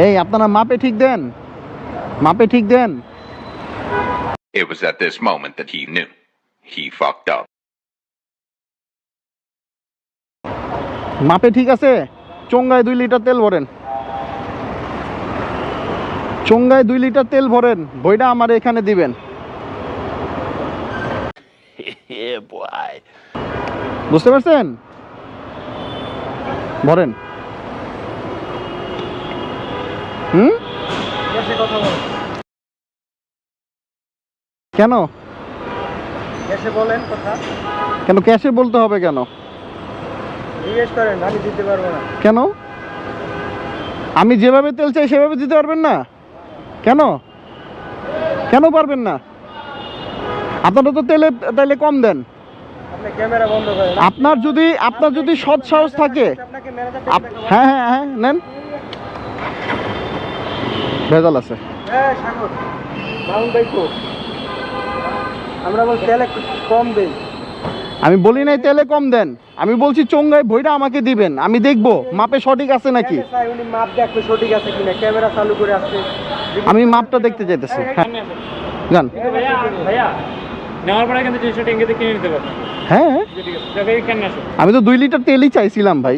এই আপনারা মাপে ঠিক দেন, মাপে ঠিক দেন। It was at this moment that he knew. He fucked up. মাপে ঠিক আছে? চোঙ্গায় 2 লিটার তেল ভরেন, চোঙ্গায় 2 লিটার তেল ভরেন, বইটা আমার এখানে দিবেন। বুঝতে পারছেন? ভরেন। কেন ক্যাশে বলেন কথা। কেন ক্যাশে বলতে হবে কেন? জিজ্ঞেস করেন, আমি দিতে পারবো না। কেন? আমি যেভাবে তেল চাই সেভাবে দিতে পারবেন না কেন? কেন পারবেন না? আপনারা তো তেলে তাইলে কম দেন। আপনি ক্যামেরা বন্ধ করেন। আপনার যদি সৎ সাহস থাকে, আপনাকে ম্যানেজার হ্যাঁ হ্যাঁ হ্যাঁ নেন, ভেজাল আছে। হ্যাঁ সাগর মাউন্ট বাইকো, আমরা বল তেল একটু কম দেই। আমি বলি নাই তেলে কম দেন, আমি বলছি চোঙ্গায় বইটা আমাকে দিবেন, আমি দেখবো মাপে সঠিক আছে নাকি। উনি মাপ দেখবে সঠিক আছে কিনা, ক্যামেরা চালু করে আসছে। আমি মাপটা দেখতে চাইতেছি। হ্যাঁ যান। ভাইয়া নেওয়ার পরে কিন্তু 300 টাকা কিনে নিতে পারবেন। হ্যাঁ ঠিক আছে, কেন আসো? আমি তো 2 লিটার তেলই চাইছিলাম ভাই।